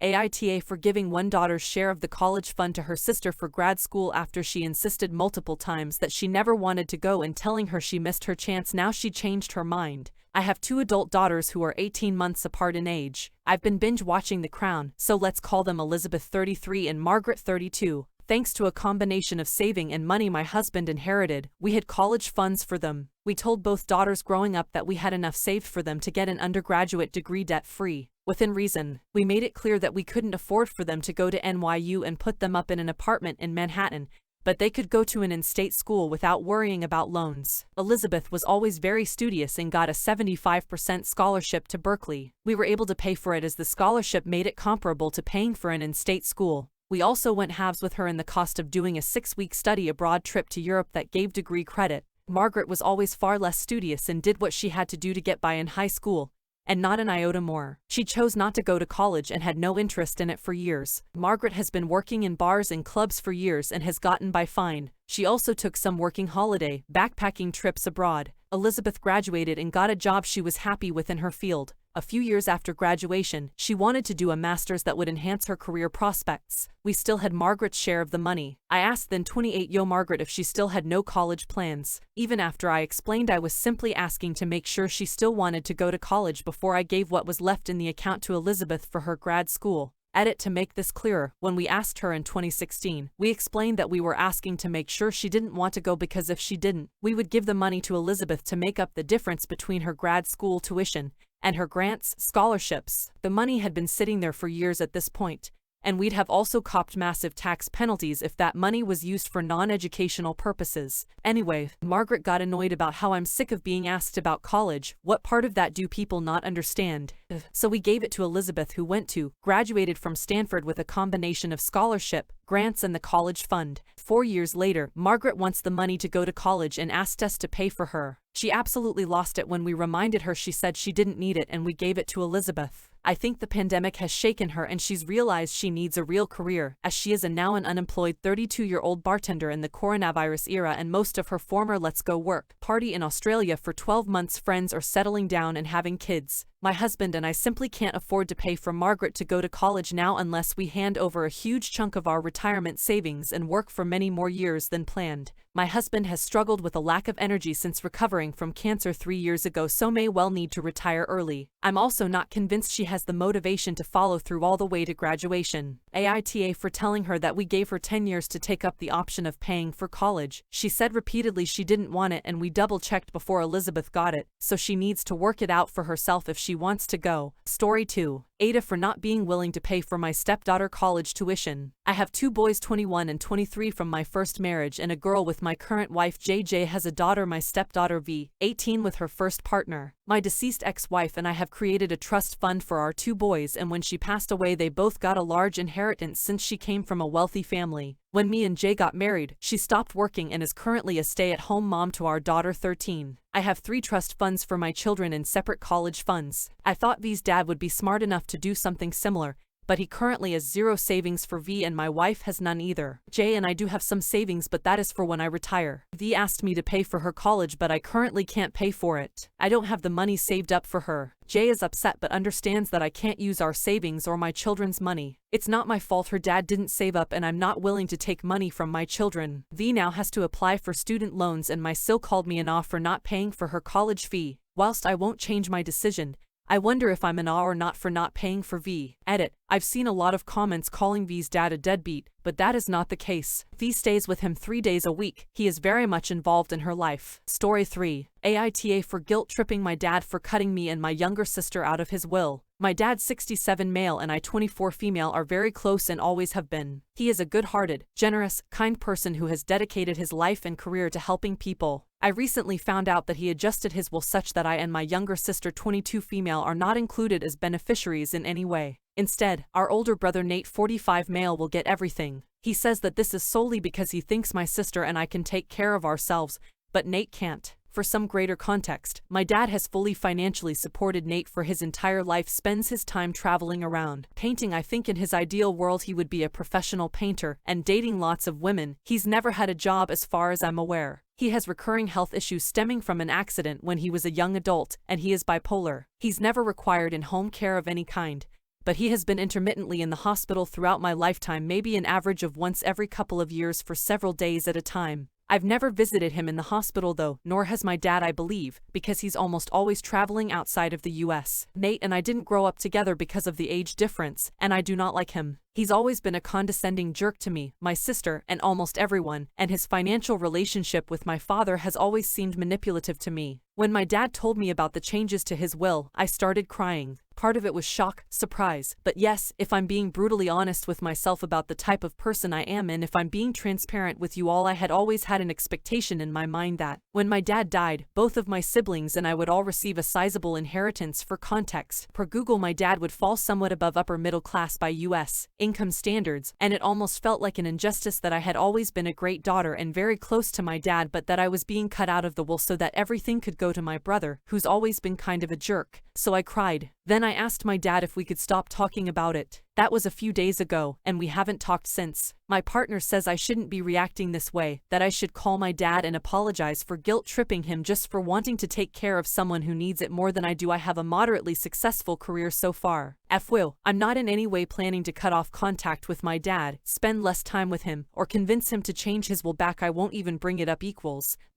Aita for giving one daughter's share of the college fund to her sister for grad school after she insisted multiple times that she never wanted to go and telling her she missed her chance. Now she changed her mind. I have two adult daughters who are 18 months apart in age. I've been binge watching The Crown, so let's call them Elizabeth 33 and Margaret 32. Thanks to a combination of saving and money my husband inherited, we had college funds for them. We told both daughters growing up that we had enough saved for them to get an undergraduate degree debt-free. Within reason, we made it clear that we couldn't afford for them to go to NYU and put them up in an apartment in Manhattan, but they could go to an in-state school without worrying about loans. Elizabeth was always very studious and got a 75% scholarship to Berkeley. We were able to pay for it as the scholarship made it comparable to paying for an in-state school. We also went halves with her in the cost of doing a 6-week study abroad trip to Europe that gave degree credit. Margaret was always far less studious and did what she had to do to get by in high school, and not an iota more. She chose not to go to college and had no interest in it for years. Margaret has been working in bars and clubs for years and has gotten by fine. She also took some working holiday, backpacking trips abroad. Elizabeth graduated and got a job she was happy with in her field. A few years after graduation, she wanted to do a master's that would enhance her career prospects. We still had Margaret's share of the money. I asked then 28-year-old Margaret if she still had no college plans. Even after I explained I was simply asking to make sure she still wanted to go to college before I gave what was left in the account to Elizabeth for her grad school. Edit to make this clearer, when we asked her in 2016, we explained that we were asking to make sure she didn't want to go because if she didn't, we would give the money to Elizabeth to make up the difference between her grad school tuition and her grants, scholarships. The money had been sitting there for years at this point, and we'd have also copped massive tax penalties if that money was used for non-educational purposes. Anyway, Margaret got annoyed about how I'm sick of being asked about college. What part of that do people not understand? So we gave it to Elizabeth, who graduated from Stanford with a combination of scholarship, grants and the college fund. 4 years later, Margaret wants the money to go to college and asked us to pay for her. She absolutely lost it when we reminded her. She said she didn't need it and we gave it to Elizabeth. I think the pandemic has shaken her and she's realized she needs a real career, as she is now an unemployed 32-year-old bartender in the coronavirus era, and most of her former let's go work party in Australia for 12 months friends are settling down and having kids. My husband and I simply can't afford to pay for Margaret to go to college now unless we hand over a huge chunk of our retirement savings and work for many more years than planned. My husband has struggled with a lack of energy since recovering from cancer 3 years ago, so may well need to retire early. I'm also not convinced she has the motivation to follow through all the way to graduation. Aita for telling her that we gave her 10 years to take up the option of paying for college. She said repeatedly she didn't want it and we double-checked before Elizabeth got it, so she needs to work it out for herself if she wants to go. Story 2. Aita for not being willing to pay for my stepdaughter college tuition. I have two boys 21 and 23 from my first marriage and a girl with my current wife. JJ has a daughter, my stepdaughter V, 18, with her first partner. My deceased ex-wife and I have created a trust fund for our two boys, and when she passed away they both got a large inheritance since she came from a wealthy family. When me and Jay got married, she stopped working and is currently a stay-at-home mom to our daughter 13. I have 3 trust funds for my children in separate college funds. I thought V's dad would be smart enough to do something similar, but he currently has 0 savings for V and my wife has none either. Jay and I do have some savings, but that is for when I retire. V asked me to pay for her college, but I currently can't pay for it. I don't have the money saved up for her. Jay is upset but understands that I can't use our savings or my children's money. It's not my fault her dad didn't save up and I'm not willing to take money from my children. V now has to apply for student loans and my sil called me an off for not paying for her college fee. Whilst I won't change my decision, I wonder if I'm an aw or not for not paying for V. Edit. I've seen a lot of comments calling V's dad a deadbeat, but that is not the case. V stays with him 3 days a week. He is very much involved in her life. Story 3. Aita for guilt-tripping my dad for cutting me and my younger sister out of his will. My dad, 67 male and I, 24 female, are very close and always have been. He is a good-hearted, generous, kind person who has dedicated his life and career to helping people. I recently found out that he adjusted his will such that I and my younger sister, 22 female, are not included as beneficiaries in any way. Instead, our older brother Nate, 45 male, will get everything. He says that this is solely because he thinks my sister and I can take care of ourselves, but Nate can't. For some greater context, my dad has fully financially supported Nate for his entire life, spends his time traveling around, painting. I think in his ideal world he would be a professional painter, and dating lots of women. He's never had a job as far as I'm aware. He has recurring health issues stemming from an accident when he was a young adult, and he is bipolar. He's never required in-home care of any kind, but he has been intermittently in the hospital throughout my lifetime, maybe an average of once every couple of years for several days at a time. I've never visited him in the hospital though, nor has my dad, I believe, because he's almost always traveling outside of the US. Nate and I didn't grow up together because of the age difference, and I do not like him. He's always been a condescending jerk to me, my sister, and almost everyone, and his financial relationship with my father has always seemed manipulative to me. When my dad told me about the changes to his will, I started crying. Part of it was shock, surprise, but yes, if I'm being brutally honest with myself about the type of person I am and if I'm being transparent with you all, I had always had an expectation in my mind that, when my dad died, both of my siblings and I would all receive a sizable inheritance. For context, per Google, my dad would fall somewhat above upper middle class by US income standards, and it almost felt like an injustice that I had always been a great daughter and very close to my dad, but that I was being cut out of the will so that everything could go to my brother, who's always been kind of a jerk. So I cried. Then I asked my dad if we could stop talking about it. That was a few days ago, and we haven't talked since. My partner says I shouldn't be reacting this way, that I should call my dad and apologize for guilt-tripping him just for wanting to take care of someone who needs it more than I do. I have a moderately successful career so far. I'm not in any way planning to cut off contact with my dad, spend less time with him, or convince him to change his will back. I won't even bring it up.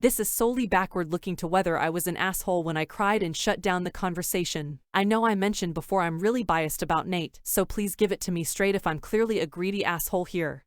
This is solely backward looking to whether I was an asshole when I cried and shut down the conversation. I know I mentioned before I'm really biased about Nate, so please give it to me straight if I'm clearly a greedy asshole here.